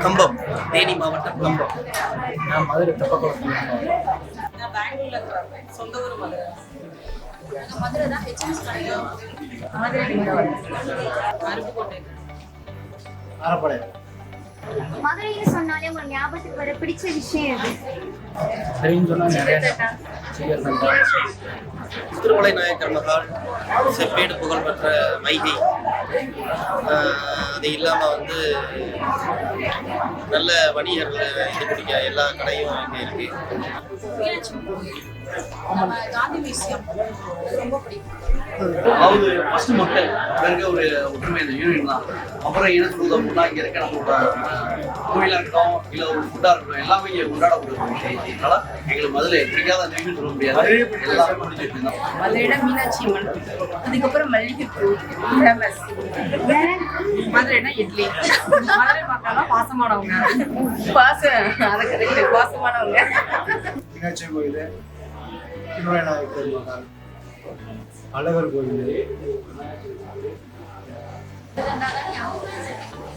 கம்பம், தேனி மாவட்டம் கம்பம். நான் மதுரை தப்பக்குளம். நான் பெங்களூர்ல இருக்கிறேன். சொந்த ஊர் மதுரை. மதுரை தான் ஹெச்எம்ஸ் கிடைக்கும். மதுரை அருப்புக்கோட்டை. அறப்படை. மதுரைன்னு சொன்னாலே உங்களுக்கு ஞாபகத்துக்கு வர பிடிச்ச விஷயம் எது? சரின்னு சொன்னா நிறைய திருமலை நாயக்கர் மகால், செப்பேடு புகழ்பெற்ற வைகை, அது இல்லாமல் வந்து நல்ல வணிகர்கள் இது பிடிக்க எல்லா கடையும் இங்கே இருக்கு. நம்ம காந்தி மியூசியம் ரொம்ப பிடிக்கும். அதாவது ஃபர்ஸ்ட் மக்கள் இருக்க ஒரு ஒற்றுமை இந்த யூனியன் தான். அப்புறம் இனத்துடன் இங்கே இருக்க நம்மளோட கோயிலாக இருக்கட்டும் இல்லை ஒரு ஃபுட்டாக இருக்கட்டும் எல்லாமே இங்கே கொண்டாடக்கூடிய ஒரு விஷயம். அதனால எங்களுக்கு முதல்ல பிடிக்காத அந்த யூனியன் சொல்ல முடியாது, எல்லாமே பிடிச்ச விஷயம் தான். மதுரையில மீனாட்சி அம்மன், அதுக்கப்புறம் மல்லிகைப்பூ ஃபேமஸ். மதுரைனா இட்லி. மதுரை மக்கள்னா பாசமானவங்க. அதுக்கு பாசமானவங்க. மீனாட்சி கோயில், திருமலை நாயக்கர் மகால், அழகர் கோயில்.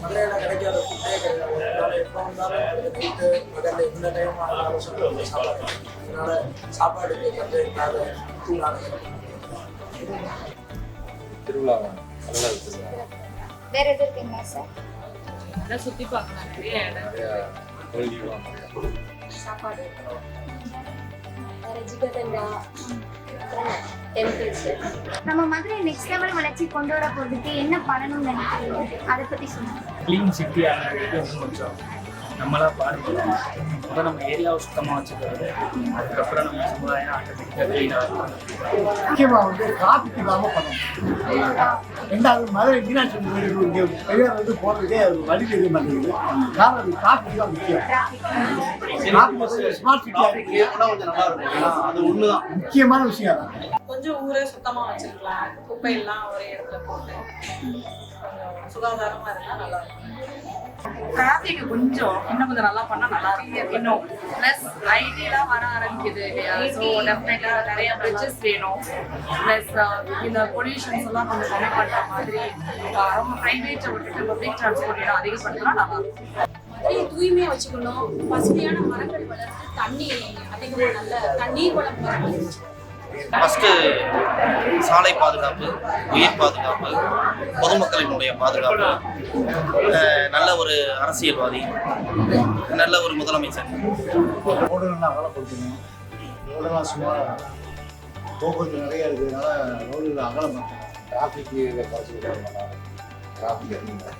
மதுரையில் கிடைக்காத ஃபுட்டே கிடையாது. அதனால் எப்போ வந்தாலும் வீட்டு முதல்ல எந்த டைம் ஆனாலும் சாப்பிடுவோம். அதனால சாப்பாடுக்கு கொஞ்சம் திருவிழா வேற எது இருக்குங்களா சார்? அதான் சுத்தி பார்க்கலாம் நிறைய இடம். சாப்பாடு வேற ஜிகதண்டா டெம்பிள்ஸ். நம்ம மதுரை நெக்ஸ்ட் லெவல் வளர்ச்சி கொண்டு வர போறதுக்கு என்ன பண்ணணும்னு நினைக்கிறீங்க? அதை பத்தி சொல்லுங்க. க்ளீன் சிட்டி ஆகிறதுக்கு வந்து கொஞ்சம் நம்மளா பாடுபடும். முதல் நம்ம ஏரியாவை சுத்தமாக வச்சுக்கிறது, அதுக்கப்புறம் நம்ம சமுதாயம் ஆட்டோமேட்டிக்காக க்ளீனாக இருக்கும். முக்கியமாக வந்து டிராஃபிக் இல்லாமல் பண்ணணும். ரெண்டாவது மதுரை மீனாட்சி இங்கே பெரியார் வந்து போகிறதுக்கே வழி தெரிய மாட்டேங்குது. காரணம் அது டிராஃபிக் தான் முக்கியம். ஸ்மார்ட் சிட்டியாக இருக்கு, கொஞ்சம் நல்லா இருக்கும். அது ஒன்று தான் முக்கியமான விஷயம் தான். கொஞ்சம் ஊரே சுத்தமா வச்சிருக்கலாம். குப்பை எல்லாம் ஒரே இடத்துல போட்டு கொஞ்சம் சுகாதாரமா இருந்தா நல்லா இருக்கும். டிராஃபிக் கொஞ்சம் இன்னும் கொஞ்சம் நல்லா பண்ணா நல்லா இருக்கும். இன்னும் பிளஸ் ஐடிலாம் வர ஆரம்பிக்குது இல்லையா? ஸோ டெஃபினெட்டா நிறைய பிரிட்ஜஸ் வேணும். பிளஸ் இந்த பொல்யூஷன்ஸ் எல்லாம் கொஞ்சம் கம்மி பண்ற மாதிரி ரொம்ப பிரைவேட்டை விட்டுட்டு பப்ளிக் டிரான்ஸ்போர்ட் அதிகப்படுத்தினா நல்லா இருக்கும். மதுரையை தூய்மையா வச்சுக்கணும். பசுமையான மரங்கள் வளர்த்து தண்ணி அதிகமாக நல்ல தண்ணீர் வளம் வளர்க்கணும். ஃபஸ்ட்டு சாலை பாதுகாப்பு, உயிர் பாதுகாப்பு, பொதுமக்களினுடைய பாதுகாப்பு, நல்ல ஒரு அரசியல்வாதி, நல்ல ஒரு முதலமைச்சர். ரோடுகள்லாம் அகலப்படுத்தணும். ரோடெல்லாம் சும்மா போக்குவரத்து நிறைய இருக்கிறதுனால ரோடுகள் அகலம் பண்ணணும். டிராஃபிக் இதை குறைச்சிக்கிட்டோம்னா டிராஃபிக் அதிகமாக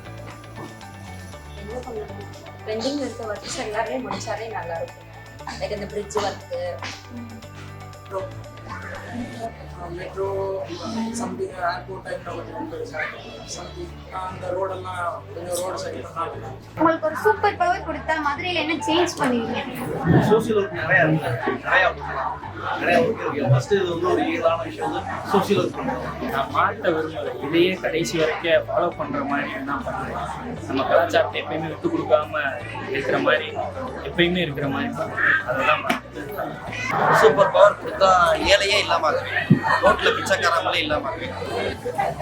என்ன பண்ணணும்? பெண்டிங் இருக்க ஒர்க்ஸ் எல்லாமே முடிச்சாலே நல்லா இருக்கும். லைக் இந்த bridge work, metro something airport டைமில் கொஞ்சம் சம்திங் அந்த ரோடெல்லாம் கொஞ்சம் ரோடு சரி பண்ணாங்க. உங்களுக்கு ஒரு சூப்பர் பவர் கொடுத்தா மதுரையில என்ன சேஞ்ச் பண்ணுவீங்க? சோசியல் ஒர்க் நிறையா இருக்கு, நிறையா கொடுக்கலாம், நிறையா ஒர்க் இருக்கு. ஃபர்ஸ்ட் இது வந்து ஒரு ஈடான விஷயம் வந்து சோசியல் ஒர்க் பண்ணுறோம். நான் மாற்ற விரும்பலை, இதையே கடைசி வரைக்கும் ஃபாலோ பண்ணுற மாதிரி தான் பண்ணுறேன். நம்ம கலாச்சாரத்தை எப்பயுமே விட்டு கொடுக்காம இருக்கிற மாதிரி, எப்பயுமே இருக்கிற மாதிரி அதெல்லாம் சூப்பர் பவர் கொடுத்தா ஏழையே இல்லாமல் ரோட்டில் பிச்சைக்காரங்களே இல்லாமல்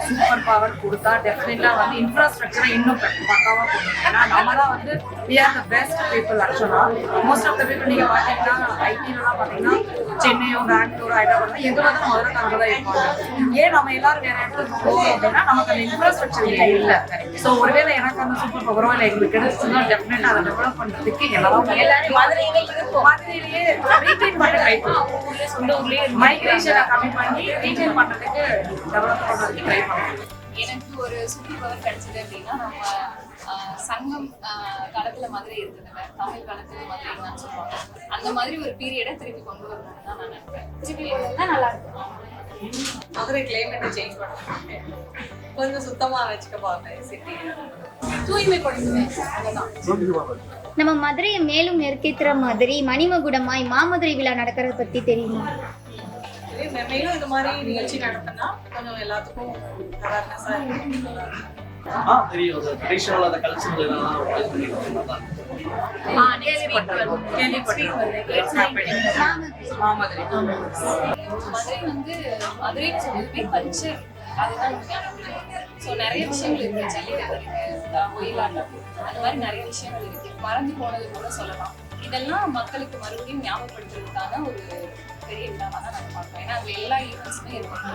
சூப்பர் பவர் கொடுத்தா டெஃபினட்டா வந்து இன்ஃப்ராஸ்ட்ரக்சரை இன்னும் பக்காவா போடணும். ஏன்னா நம்ம தான் வந்து we are the best people ஆக்சுவலா. மோஸ்ட் ஆஃப் த பீப்புள் நீங்க பாத்தீங்கன்னா ஐடிலாம் பாத்தீங்கன்னா சென்னையோ பெங்களூர் ஹைதராபாத் எங்க வந்து மதுரைக்காரங்க தான் இருப்பாங்க. ஏன் நம்ம எல்லாரும் வேற இடத்துக்கு போகணும் அப்படின்னா நமக்கு அந்த இன்ஃப்ராஸ்ட்ரக்சர் இல்லை. ஸோ ஒருவேளை எனக்கு அந்த சூப்பர் பவரோ இல்லை எங்களுக்கு கிடைச்சுன்னா டெஃபினட்டா அதை டெவலப் பண்றதுக்கு எல்லாரும் மதுரையிலேயே ரீட்டைன் பண்ண ட்ரை பண்ணுவோம். சொந்த ஊர்லயே மைக்ரேஷனை கம்மி பண்ணி ரீட்டைன் பண்றதுக்கு டெவலப் பண்றதுக்கு ட்ரை பண்ணுவோம். எனக்கு ஒரு சூப்பர் பவர் கிடைச்சது அப்படின்னா நம்ம சங்கம் காலத்துல மதுரை இருந்ததுல தமிழ் காலத்துல மதுரைன்னு சொல்லுவாங்க. அந்த மாதிரி ஒரு பீரியடை திருப்பி கொண்டு வரணும்னு தான் நான் நினைப்பேன். நல்லா இருக்கும். மதுரை கிளைமேட்டை சேஞ்ச் பண்ணுவாங்க, கொஞ்சம் சுத்தமா வச்சுக்க பார்ப்பேன். சிட்டி தூய்மைப்படுத்துவேன். நம்ம மதுரையை மேலும் நெருக்கேத்துற மாதிரி மணிமகுடமாய் மாமதுரை விழா நடக்கிறத பத்தி தெரியுமா? மேலும் இந்த மாதிரி நிகழ்ச்சி நடத்தினா கொஞ்சம் எல்லாத்துக்கும் அவேர்னஸா இருக்கும். தெரியும். அந்த ட்ரெடிஷனல் அந்த கல்ச்சர் எல்லாம் பண்ணிட்டு தான் மாமதுரை மதுரை வந்து மதுரை சொல்லுமே கல்ச்சர் அதுதான். ஸோ நிறைய விஷயங்கள் இருக்கு. ஜல்லிக்கட்டு இருக்கு, ஒயிலாட்டம் அந்த மாதிரி நிறைய விஷயங்கள் இருக்கு. மறந்து போனது கூட சொல்லலாம். இதெல்லாம் மக்களுக்கு மறுபடியும் ஞாபகப்படுத்துறதுக்கான ஒரு பெரிய விழாவாக தான் நாங்கள் பார்ப்போம். ஏன்னா அதில் எல்லா ஈவெண்ட்ஸுமே இருக்கும்.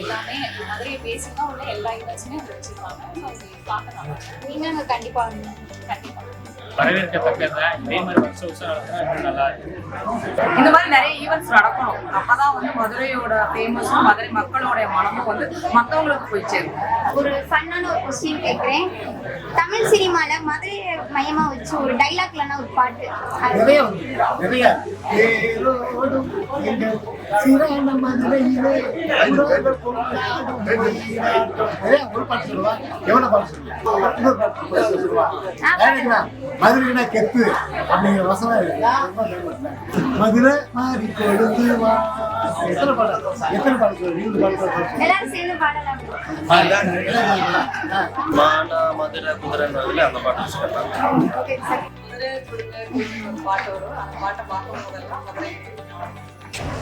எல்லாமே மதுரையை பேசினா உள்ள எல்லா ஈவெண்ட்ஸுமே அதில் வச்சிருப்பாங்க. ஸோ அது பார்க்க நல்லா இருக்கும். நீங்க கண்டிப்பா வரணும். கண்டிப்பாக வரவேற்கத்தக்கதான். இதே மாதிரி வருஷம் வருஷம் நடத்தினா இன்னும் நல்லா இருக்கும். இந்த மாதிரி நிறைய ஈவெண்ட்ஸ் நடக்கணும். அப்பதான் வந்து மதுரையோட ஃபேமஸும் மதுரை மக்களோட மனமும் வந்து மற்றவங்களுக்கு போய் சேரும். ஒரு ஃபன்னான ஒரு கொஸ்டின் கேட்குறேன். தமிழ் சினிமால மதுரை மையமா வச்சு ஒரு டைலாக்லனா ஒரு பாட்டு நிறைய உண்டு, நிறைய. தேரோடும் எங்கள் சிறந்த மதுரையிலே உலக கொண்டாடும் மயிலாட்டம். நிறைய ஒரு பாட்டு சொல்லுவா. எவனை பாட்டு சொல்லுவா? இன்னொரு பாட்டு சொல்லுவா. ஏன்னா மதுரைனா கெத்து அப்படிங்கிற வசனம் இருக்கு. மதுரை மாறி கொழுந்து வா. எத்தனை பாட்டு சொல்லுவீங்க? எல்லாரும் சேர்ந்து பாடலாம். மானா மதுரை குதிரைன்றதுல அந்த பாட்டு வச்சுக்கலாம். Okay sir. மதுரை குடிக்க பாட்டு வரும். அந்த பாட்டை பார்க்கும் போதெல்லாம் மதுரை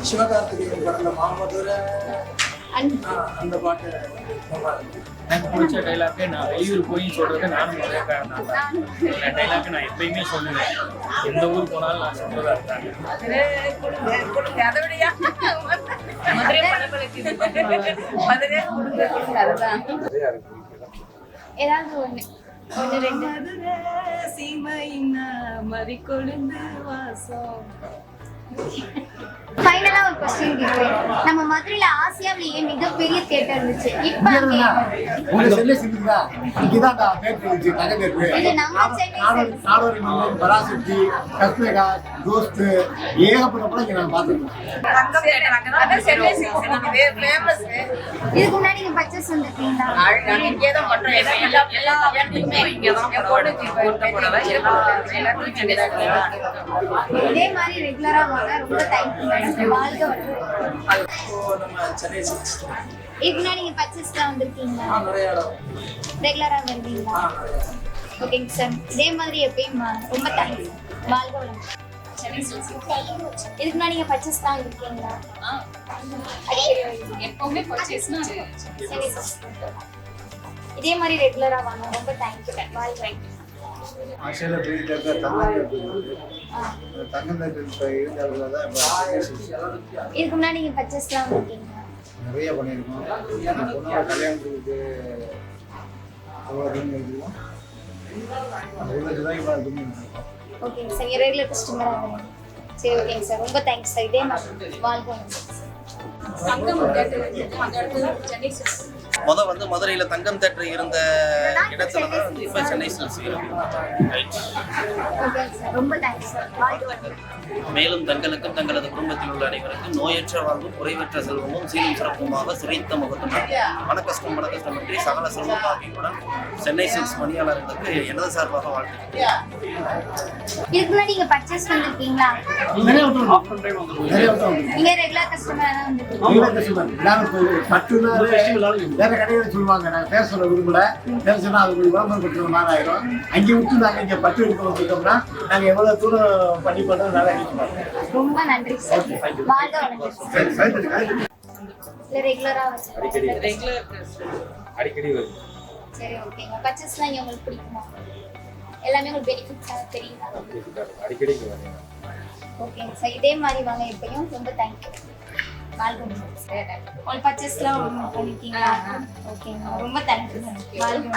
சிவகார்த்திகேயன் படத்துல மாமதுரை அந்த பாட்டு நல்லா இருக்கு. எனக்கு பிடிச்ச டைலாக்கு நான் வெளியூர் போய் சொல்றது நானும் மதுரைக்காரன் தான். இந்த டைலாக்கு நான் எப்பயுமே சொல்லுவேன். எந்த ஊர் போனாலும் நான் சொல்றதா இருக்காங்க. அதை விடையா மதுரை படங்களுக்கு மதுரை கொடுங்க. அதுதான் ஏதாவது ஒன்று ரெண்டு. சீமையின் மறி கொழுந்து வாசம். ஃபைனலா ஒரு கொஸ்டின் கேட்குறேன். நம்ம மதுரையில ஆசியாவிலேயே மிகப்பெரிய தியேட்டர் இருந்துச்சு. இப்ப அங்கே உங்க சென்னை சிந்துதா இங்கதான் தேட்டர் இருந்துச்சு. நகை தேட்டர், இது நம்ம சென்னை நாடோடி மன்னன், பராசக்தி, கஸ்தேகா, தோஸ்து, ஏகப்பட்ட படம் இங்க நான் பார்த்துருக்கேன். தங்கம் தேட்டர் அங்கதான் சென்னை சில்க்ஸ் ஃபேமஸ். இதுக்கு முன்னாடி நீங்க பர்ச்சேஸ் வந்திருக்கீங்களா? இங்கே தான் பண்றோம். எல்லா இடத்துக்குமே இங்கே தான் போடுறோம். இதே மாதிரி ரெகுலரா வாங்க. ரொம்ப தேங்க்யூ மேடம். வாழ்க வளமுடன். இப்போ நம்ம சென்னை சில்க்ஸ் இதுக்கு முன்னாடி நீங்க பர்ச்சேஸ்லாம் வந்திருக்கீங்களா? நிறைய இடம். ரெகுலரா வருவீங்களா? ஓகேங்க சார். இதே மாதிரி எப்பயும் ரொம்ப தேங்க்ஸ். வாழ்க வளமுடன். சென்னை சில்க்ஸ் இதுக்கு முன்னாடி நீங்க பர்ச்சேஸ் தான் இருக்கீங்களா? அடிக்கடி வருவீங்களா? எப்பவுமே பர்ச்சேஸ்னா சரி சார். இதே மாதிரி ரெகுலரா வாங்க. ரொம்ப தேங்க்யூ. வாழ்க வளமுடன். ஆசியால பெரிய தேட்டர் தங்கம் தேட்டர். தங்கம் தேட்டர் இருந்தாலும் தான் இப்போ சென்னை சில்க்ஸ் இதுக்கு முன்னாடி நீங்க பர்ச்சேஸ்லாம் வந்திருக்கீங்களா? நிறைய பண்ணியிருக்கோம். என் பொண்ணோட கல்யாணத்துக்கு எவ்வளோ துணி எடுத்துருக்கோம்? 1 லட்சம் ரூபாய்க்கு மேலே துணி எடுத்துருக்கோம். ஓகேங்க சார். ரெகுலர் கஸ்டமரா வரீங்க. சரி ஓகேங்க சார். ரொம்ப தேங்க்ஸ் சார். இதே மாதிரி வாழ்க வளமுடன். சங்கம் தேட்டர் இருக்கு. அந்த இடத்துல சென்னை சில்க்ஸ் வந்து மதுரையில தங்கம் தேட்டர் இருந்த இடத்துல தான் வந்து இப்ப சென்னை சில்க்ஸ் இருக்கு. ரைட். Okay sir. ரொம்ப தேங்க்ஸ் சார். வாழ்க வளமுடன். மேலும் தங்களுக்கும் தங்களது குடும்பத்தில் உள்ள அனைவருக்கும் நோயற்ற வாழ்வும் குறைவற்ற செல்வமும் சீரும் சிறப்புமாக சிரித்த முகத்துடன் மனக்கஷ்டமின்றி சகல செல்வபாகியுடன் சென்னை சில்க்ஸ் பணியாளர்களுக்கு எனது சார்பாக வாழ்த்துக்கிறேன். இதுக்கு முன்னாடி நீங்க பர்ச்சேஸ் வந்திருக்கீங்களா? நிறைய விட்டு நிறைய விட்டு நீங்க ரெகுலர் கஸ்டமரா தான் வந்திருக்கீங்க. நீங்களே கஷ்டப்படும். எல்லாரும் போய் பட்டுனா வேற கடையில சொல்லுவாங்க. நாங்கள் பேர் சொல்ல விரும்பல. பேர் சொன்னா அது ஒரு விளம்பரம் கொடுக்குற மாதிரி ஆயிரும். அங்கே விட்டு நாங்கள் இங்கே பட்டு எடுக்க வந்துட்டோம்னா நாங்கள் எவ்வளோ தூரம் பண்ணி பண்ணுறது நல்லா இருக்கு. ரொம்ப நன்றி சார். வாழ்க வளமுடன். இல்ல ரெகுலரா அடிக்கடி வருது. சரி ஓகேங்க. பர்ச்சேஸ்லாம் இங்க உங்களுக்கு பிடிக்குமா? எல்லாமே உங்களுக்கு பெனிஃபிட்ஸா தெரியுங்களா? அடிக்கடி வருது. ஓகேங்க சார். இதே மாதிரி வாங்க எப்பயும். ரொம்ப தேங்க்யூ. வாழ்க வளமுடன். உங்களுக்கு பர்ச்சேஸ்லாம் பண்ணிருக்கீங்களா? ஓகேங்க. ரொம்ப தேங்க்யூ. வாழ்க